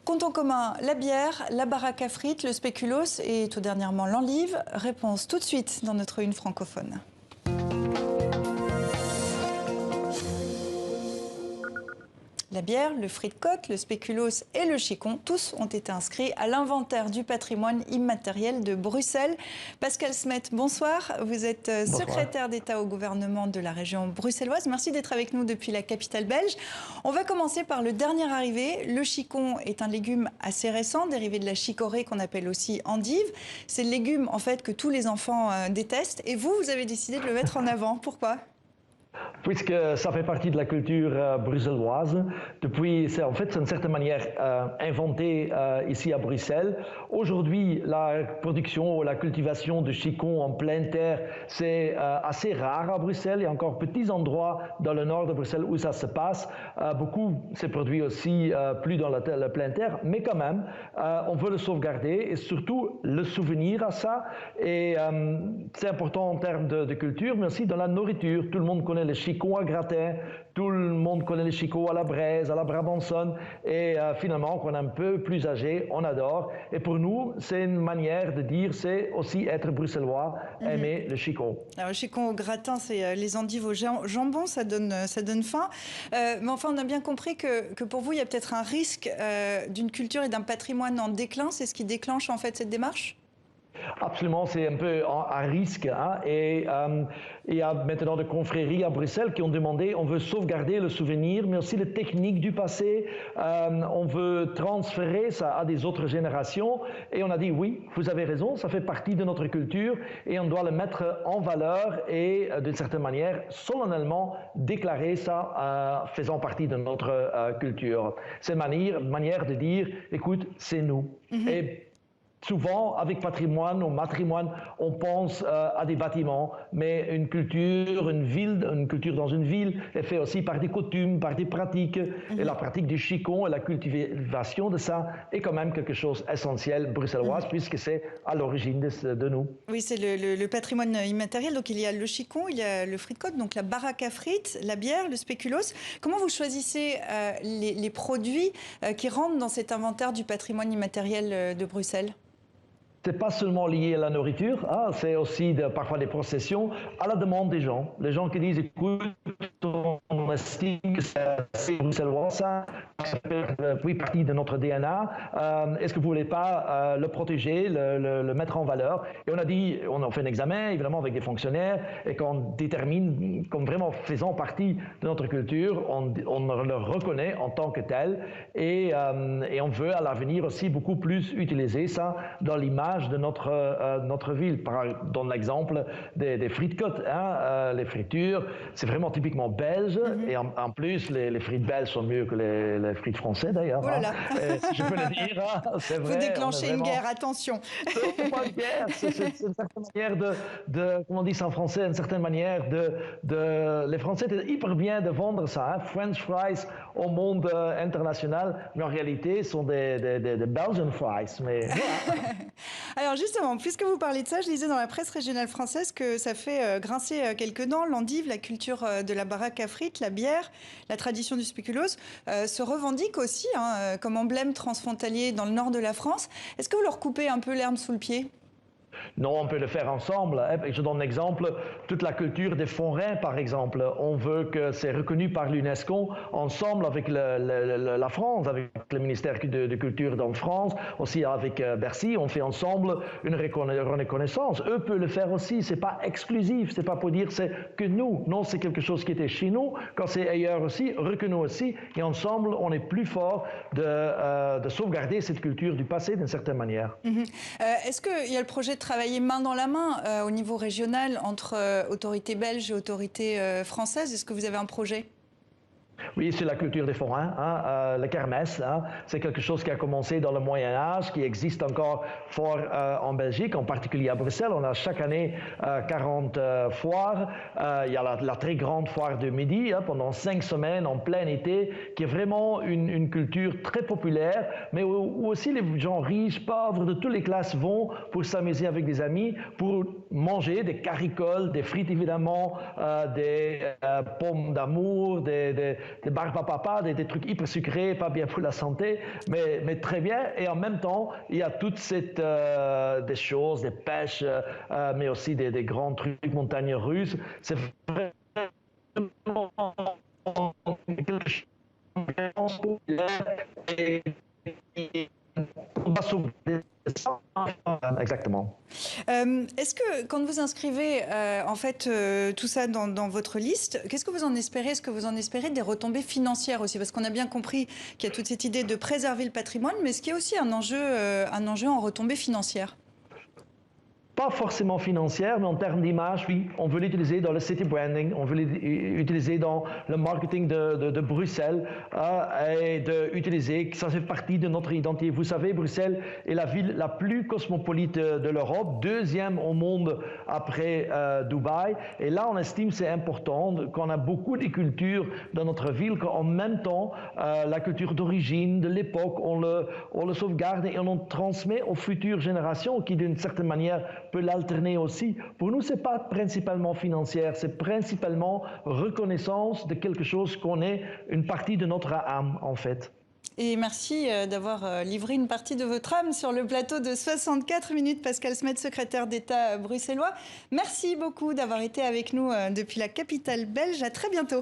Compte en commun, la bière, la baraque à frites, le spéculoos et tout dernièrement l'endive. Réponse tout de suite dans notre une francophone. La bière, le frit de coq, le spéculoos et le chicon, tous ont été inscrits à l'inventaire du patrimoine immatériel de Bruxelles. Pascal Smet, bonsoir. Vous êtes secrétaire d'État au gouvernement de la région bruxelloise. Merci d'être avec nous depuis la capitale belge. On va commencer par le dernier arrivé. Le chicon est un légume assez récent, dérivé de la chicorée qu'on appelle aussi endive. C'est le légume en fait que tous les enfants détestent. Et vous, vous avez décidé de le mettre en avant. Pourquoi ? Puisque ça fait partie de la culture bruxelloise, depuis, c'est en fait d'une certaine manière inventé ici à Bruxelles. Aujourd'hui, la production, la cultivation de chicon en pleine terre, c'est assez rare à Bruxelles. Il y a encore petits endroits dans le nord de Bruxelles où ça se passe. Beaucoup s'est produit aussi plus dans la pleine terre, mais quand même, on veut le sauvegarder et surtout le souvenir à ça. Et c'est important en termes de culture, mais aussi dans la nourriture. Tout le monde connaît le chicon à gratin, tout le monde connaît le chicot à la braise, à la brabançonne, et finalement, quand on est un peu plus âgé, on adore. Et pour nous, c'est une manière de dire, c'est aussi être bruxellois, aimer le chicon. Alors, le chicon au gratin, c'est les endives au jambon, ça donne faim. Mais enfin, on a bien compris que pour vous, il y a peut-être un risque d'une culture et d'un patrimoine en déclin. C'est ce qui déclenche en fait cette démarche ? Absolument, c'est un peu un risque. Hein? Et il y a maintenant des confréries à Bruxelles qui ont demandé, on veut sauvegarder le souvenir, mais aussi les techniques du passé. On veut transférer ça à des autres générations. Et on a dit, oui, vous avez raison, ça fait partie de notre culture et on doit le mettre en valeur et d'une certaine manière, solennellement, déclarer ça faisant partie de notre culture. C'est une manière de dire, écoute, c'est nous. Et souvent, avec patrimoine ou matrimoine, on pense à des bâtiments, mais une culture dans une ville est faite aussi par des coutumes, par des pratiques. Et la pratique du chicon et la cultivation de ça est quand même quelque chose d'essentiel bruxellois, puisque c'est à l'origine de nous. Oui, c'est le patrimoine immatériel. Donc il y a le chicon, il y a le frit de coq, donc la baraque à frites, la bière, le spéculoos. Comment vous choisissez les produits qui rentrent dans cet inventaire du patrimoine immatériel de Bruxelles ? C'est pas seulement lié à la nourriture, hein, c'est aussi parfois des processions à la demande des gens. Les gens qui disent, écoute, on estime que c'est bruxellois, ça fait partie de notre DNA. Est-ce que vous voulez pas le protéger, le mettre en valeur? Et on a dit, on a fait un examen, évidemment, avec des fonctionnaires, et qu'on détermine comme vraiment faisant partie de notre culture, on le reconnaît en tant que tel, et on veut à l'avenir aussi beaucoup plus utiliser ça dans l'image de notre ville. Dans l'exemple des frites de coq, hein, les fritures, c'est vraiment typiquement belge, et en plus, les frites belges sont mieux que les frites français d'ailleurs. Oh là là. Si je peux le dire, hein, c'est vrai. Vous déclenchez une guerre, attention. C'est pas une guerre, c'est une certaine manière de, comment on dit ça en français, une certaine manière les Français étaient hyper bien de vendre ça, hein, French fries au monde international, mais en réalité, ce sont des Belgian fries. Mais voilà. Alors justement, puisque vous parlez de ça, je lisais dans la presse régionale française que ça fait grincer quelques dents. L'endive, la culture de la baraque à frites, la bière, la tradition du spéculoos se revendique aussi comme emblème transfrontalier dans le nord de la France. Est-ce que vous leur coupez un peu l'herbe sous le pied ? Non, on peut le faire ensemble. Je donne un exemple, toute la culture des forains, par exemple. On veut que c'est reconnu par l'UNESCO, ensemble avec la France, avec le ministère de Culture dans France, aussi avec Bercy. On fait ensemble une reconnaissance. Eux peuvent le faire aussi. C'est pas exclusif. C'est pas pour dire c'est que nous. Non, c'est quelque chose qui était chez nous. Quand c'est ailleurs aussi, reconnu aussi. Et ensemble, on est plus fort de sauvegarder cette culture du passé d'une certaine manière. Est-ce qu'il y a le projet de travailler main dans la main au niveau régional entre autorités belges et autorités françaises? Est-ce que vous avez un projet? Oui, c'est la culture des forains, hein, la kermesse, hein, c'est quelque chose qui a commencé dans le Moyen-Âge, qui existe encore fort en Belgique, en particulier à Bruxelles. On a chaque année 40 foires. Il y a la très grande foire de midi, hein, pendant 5 semaines en plein été, qui est vraiment une culture très populaire, mais où aussi les gens riches, pauvres, de toutes les classes vont pour s'amuser avec des amis, pour manger des caricoles, des frites évidemment, des pommes d'amour, des barbes à papa, des trucs hyper sucrés, pas bien pour la santé, mais très bien. Et en même temps, il y a toutes des choses, des pêches, mais aussi des grands trucs montagnes russes. C'est vraiment quelque chose on va sauver ça. Exactement. Est-ce que quand vous inscrivez en fait tout ça dans votre liste, qu'est-ce que vous en espérez? Est-ce que vous en espérez des retombées financières aussi? Parce qu'on a bien compris qu'il y a toute cette idée de préserver le patrimoine, mais est-ce qu'il y a aussi un enjeu en retombées financières? Pas forcément financière, mais en termes d'image, oui, on veut l'utiliser dans le city branding, on veut l'utiliser dans le marketing de Bruxelles et d'utiliser, ça fait partie de notre identité. Vous savez, Bruxelles est la ville la plus cosmopolite de l'Europe, deuxième au monde après Dubaï. Et là, on estime c'est important qu'on a beaucoup de cultures dans notre ville, qu'en même temps, la culture d'origine, de l'époque, on le sauvegarde et on le transmet aux futures générations qui, d'une certaine manière, peut l'alterner aussi. Pour nous, ce n'est pas principalement financière, c'est principalement reconnaissance de quelque chose qu'on est une partie de notre âme, en fait. Et merci d'avoir livré une partie de votre âme sur le plateau de 64 minutes, Pascal Smet, secrétaire d'État bruxellois. Merci beaucoup d'avoir été avec nous depuis la capitale belge. À très bientôt.